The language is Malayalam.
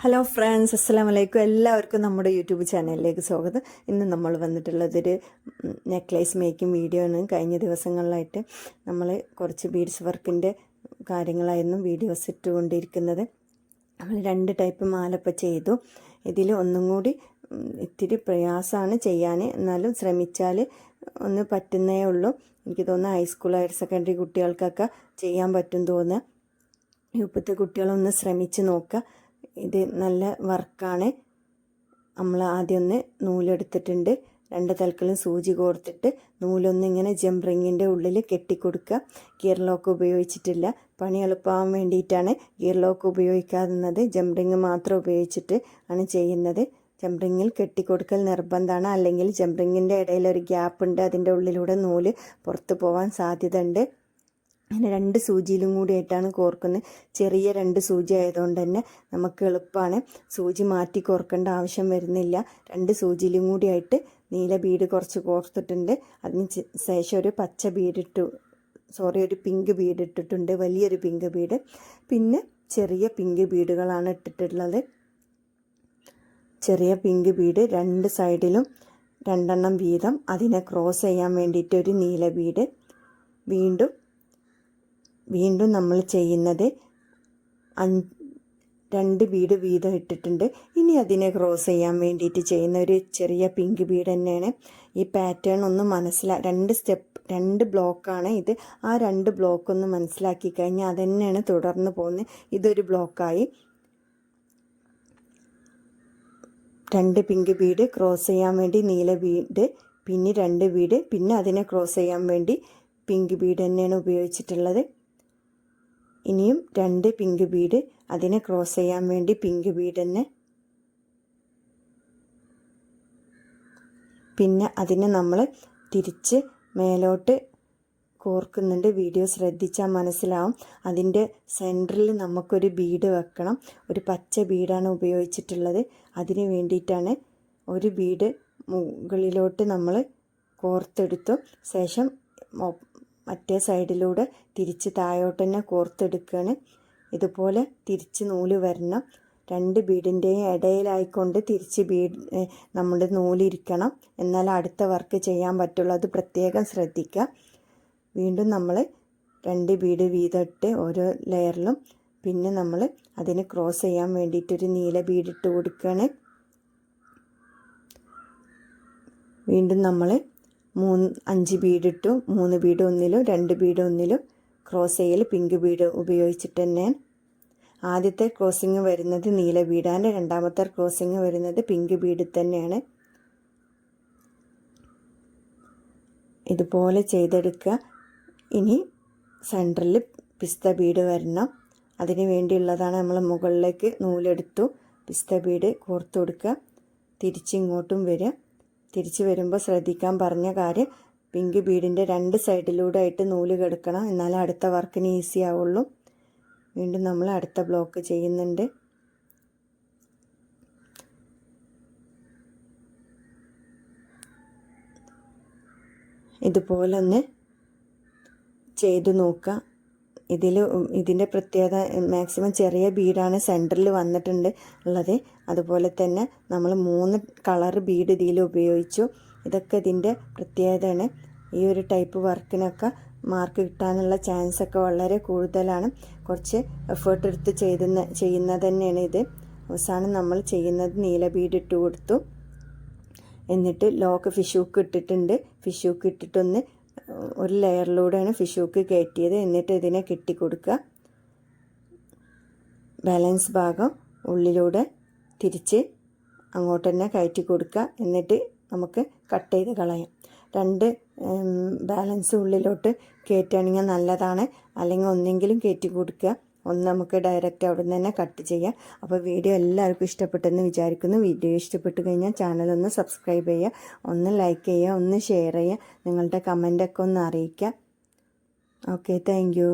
ഹലോ ഫ്രണ്ട്സ്, അസ്സലാമു അലൈക്കും. എല്ലാവർക്കും നമ്മുടെ യൂട്യൂബ് ചാനലിലേക്ക് സ്വാഗതം. ഇന്ന് നമ്മൾ വന്നിട്ടുള്ളതൊരു നെക്ലേസ് മേക്കിംഗ് വീഡിയോ ആണ്. കഴിഞ്ഞ ദിവസങ്ങളിലായിട്ട് നമ്മൾ കുറച്ച് ബീഡ്സ് വർക്കിൻ്റെ കാര്യങ്ങളായിരുന്നു വീഡിയോസ് ഇട്ടുകൊണ്ടിരിക്കുന്നത്. നമ്മൾ 2 ടൈപ്പ് മാലപ്പോൾ ചെയ്തു. ഇതിൽ ഒന്നും കൂടി ഇത്തിരി പ്രയാസമാണ് ചെയ്യാൻ, എന്നാലും ശ്രമിച്ചാൽ ഒന്ന് പറ്റുന്നേ ഉള്ളൂ. എനിക്ക് തോന്നുന്നു ഹൈസ്കൂൾ ഹയർ സെക്കൻഡറി കുട്ടികൾക്കൊക്കെ ചെയ്യാൻ പറ്റും തോന്നുക. ഇപ്പോഴത്തെ കുട്ടികളൊന്ന് ശ്രമിച്ച് നോക്കുക. ഇത് നല്ല വർക്കാണ്. നമ്മൾ ആദ്യം ഒന്ന് നൂലെടുത്തിട്ടുണ്ട്. 2 തലക്കലും സൂചി കോർത്തിട്ട് നൂലൊന്നിങ്ങനെ ജംറിങ്ങിൻ്റെ ഉള്ളിൽ കെട്ടിക്കൊടുക്കുക. ഗിയർ ലോക്ക് ഉപയോഗിച്ചിട്ടില്ല. പണി എളുപ്പമാകാൻ വേണ്ടിയിട്ടാണ് ഗിയർ ലോക്ക് ഉപയോഗിക്കാവുന്നത്. ജംറിങ് മാത്രം ഉപയോഗിച്ചിട്ട് ആണ് ചെയ്യുന്നത്. ജംറിങ്ങിൽ കെട്ടിക്കൊടുക്കൽ നിർബന്ധമാണ്, അല്ലെങ്കിൽ ജംറിങ്ങിൻ്റെ ഇടയിൽ ഒരു ഗ്യാപ്പ് ഉണ്ട്, അതിൻ്റെ ഉള്ളിലൂടെ നൂല് പുറത്ത് പോകാൻ സാധ്യത ഉണ്ട്. അങ്ങനെ 2 സൂചിയിലും കൂടിയായിട്ടാണ് കോർക്കുന്നത്. ചെറിയ 2 സൂചി ആയതുകൊണ്ട് തന്നെ നമുക്ക് എളുപ്പമാണ്. സൂചി മാറ്റി കോർക്കേണ്ട ആവശ്യം വരുന്നില്ല. 2 സൂചിയിലും കൂടിയായിട്ട് നീല ബീഡ് കുറച്ച് കോർത്തിട്ടുണ്ട്. അതിന് ശേഷം ഒരു പച്ച ബീഡ് ഒരു പിങ്ക് ബീഡ് ഇട്ടിട്ടുണ്ട്, വലിയൊരു പിങ്ക് ബീഡ്. പിന്നെ ചെറിയ പിങ്ക് ബീഡുകളാണ് ഇട്ടിട്ടുള്ളത്. ചെറിയ പിങ്ക് ബീഡ് 2 സൈഡിലും 2 വീതം. അതിനെ ക്രോസ് ചെയ്യാൻ വേണ്ടിയിട്ട് ഒരു നീല ബീഡ്. വീണ്ടും നമ്മൾ ചെയ്യുന്നത് 2 ബീഡ് വീതം ഇട്ടിട്ടുണ്ട്. ഇനി അതിനെ ക്രോസ് ചെയ്യാൻ വേണ്ടിയിട്ട് ചെയ്യുന്ന ഒരു ചെറിയ പിങ്ക് ബീഡ് തന്നെയാണ്. ഈ പാറ്റേൺ ഒന്ന് 2 ബ്ലോക്കാണ് ഇത്. ആ 2 ബ്ലോക്ക് ഒന്ന് മനസ്സിലാക്കി കഴിഞ്ഞാൽ അതുതന്നെയാണ് തുടർന്ന് പോകുന്നത്. ഇതൊരു ബ്ലോക്കായി. 2 പിങ്ക് ബീഡ് ക്രോസ് ചെയ്യാൻ വേണ്ടി നീല ബീഡ്, പിന്നെ 2 ബീഡ്, പിന്നെ അതിനെ ക്രോസ് ചെയ്യാൻ വേണ്ടി പിങ്ക് ബീഡ് തന്നെയാണ് ഉപയോഗിച്ചിട്ടുള്ളത്. ഇനിയും 2 പിങ്ക് ബീഡ്, അതിനെ ക്രോസ് ചെയ്യാൻ വേണ്ടി പിങ്ക് ബീഡ് തന്നെ. പിന്നെ അതിനെ നമ്മൾ തിരിച്ച് മേലോട്ട് കോർക്കുന്നുണ്ട്. വീഡിയോ ശ്രദ്ധിച്ചാൽ മനസ്സിലാവും. അതിൻ്റെ സെൻറ്ററിൽ നമുക്കൊരു ബീഡ് വെക്കണം. ഒരു പച്ച ബീഡാണ് ഉപയോഗിച്ചിട്ടുള്ളത്. അതിന് വേണ്ടിയിട്ടാണ് ഒരു ബീഡ് മുകളിലോട്ട് നമ്മൾ കോർത്തെടുത്തു. ശേഷം മറ്റേ സൈഡിലൂടെ തിരിച്ച് താഴോട്ട് തന്നെ കോർത്തെടുക്കുകയാണ്. ഇതുപോലെ തിരിച്ച് നൂല് വരണം. 2 ബീഡിൻ്റെയും ഇടയിലായിക്കൊണ്ട് തിരിച്ച് നമ്മുടെ നൂലിരിക്കണം. എന്നാൽ അടുത്ത വർക്ക് ചെയ്യാൻ പറ്റുള്ളൂ. അത് പ്രത്യേകം ശ്രദ്ധിക്കുക. വീണ്ടും നമ്മൾ 2 ബീഡ് വീതം ഇട്ട് ഓരോ ലെയറിലും. പിന്നെ നമ്മൾ അതിന് ക്രോസ് ചെയ്യാൻ വേണ്ടിയിട്ടൊരു നീല ബീഡ് ഇട്ട് കൊടുക്കുകയാണ്. വീണ്ടും നമ്മൾ 5 ബീഡ് ഇട്ടു. 3 ബീഡ് ഒന്നിലും 2 ബീഡ് ഒന്നിലും ക്രോസ് ചെയ്യൽ പിങ്ക് ബീഡ് ഉപയോഗിച്ചിട്ട് തന്നെയാണ്. ആദ്യത്തെ ക്രോസിങ് വരുന്നത് നീല ബീഡാണ്, രണ്ടാമത്തെ ക്രോസിങ് വരുന്നത് പിങ്ക് ബീഡിൽ തന്നെയാണ്. ഇതുപോലെ ചെയ്തെടുക്കുക. ഇനി സെൻറ്ററിൽ പിസ്ത ബീഡ് വരണം. അതിന് വേണ്ടിയുള്ളതാണ് നമ്മൾ മുകളിലേക്ക് നൂലെടുത്തു. പിസ്ത ബീഡ് കോർത്ത് കൊടുക്കുക. തിരിച്ചിങ്ങോട്ടും വരിക. തിരിച്ച് വരുമ്പോൾ ശ്രദ്ധിക്കാൻ പറഞ്ഞ കാര്യം, പിങ്ക് ബീഡിൻ്റെ 2 സൈഡിലൂടെ ആയിട്ട് നൂല് കിടക്കണം, എന്നാലേ അടുത്ത വർക്കിന് ഈസി ആവുള്ളൂ. വീണ്ടും നമ്മൾ അടുത്ത ബ്ലോക്ക് ചെയ്യുന്നുണ്ട്. ഇതുപോലെ ഒന്ന് ചെയ്തു നോക്കുക. ഇതിൻ്റെ പ്രത്യേകത, മാക്സിമം ചെറിയ ബീഡാണ് സെൻറ്ററിൽ വന്നിട്ടുണ്ട് ഉള്ളത്. അതുപോലെ തന്നെ നമ്മൾ 3 കളർ ബീഡ് ഇതിൽ ഉപയോഗിച്ചു. ഇതൊക്കെ ഇതിൻ്റെ പ്രത്യേകതയാണ്. ഈ ഒരു ടൈപ്പ് വർക്കിനൊക്കെ മാർക്ക് കിട്ടാനുള്ള ചാൻസൊക്കെ വളരെ കൂടുതലാണ്. കുറച്ച് എഫേർട്ട് എടുത്ത് ചെയ്യുന്നത് തന്നെയാണ് ഇത്. അവസാനം നമ്മൾ ചെയ്യുന്നത് നീല ബീഡ് ഇട്ട് കൊടുത്തു. എന്നിട്ട് ലോക്ക് ഫിഷൂക്ക് ഇട്ടിട്ടുണ്ട്. ഫിഷൂക്ക് ഇട്ടിട്ടൊന്ന് ഒരു ലെയറിലൂടെയാണ് ഫിഷൂക്ക് കയറ്റിയത്. എന്നിട്ട് ഇതിനെ കെട്ടിക്കൊടുക്കുക. ബാലൻസ് ഭാഗം ഉള്ളിലൂടെ തിരിച്ച് അങ്ങോട്ട് തന്നെ കയറ്റി കൊടുക്കുക. എന്നിട്ട് നമുക്ക് കട്ട് ചെയ്ത് കളയാം. 2 ബാലൻസ് ഉള്ളിലോട്ട് കയറ്റുകയാണെങ്കിൽ നല്ലതാണ്. അല്ലെങ്കിൽ ഒന്നെങ്കിലും കയറ്റി കൊടുക്കുക, ഒന്ന് നമുക്ക് ഡയറക്റ്റ് അവിടെ നിന്ന് തന്നെ കട്ട് ചെയ്യാം. അപ്പോൾ വീഡിയോ എല്ലാവർക്കും ഇഷ്ടപ്പെട്ടെന്ന് വിചാരിക്കുന്നു. വീഡിയോ ഇഷ്ടപ്പെട്ട് കഴിഞ്ഞാൽ ചാനലൊന്ന് സബ്സ്ക്രൈബ് ചെയ്യുക, ഒന്ന് ലൈക്ക് ചെയ്യുക, ഒന്ന് ഷെയർ ചെയ്യുക, നിങ്ങളുടെ കമൻ്റൊക്കെ ഒന്ന് അറിയിക്കുക. Okay, thank you.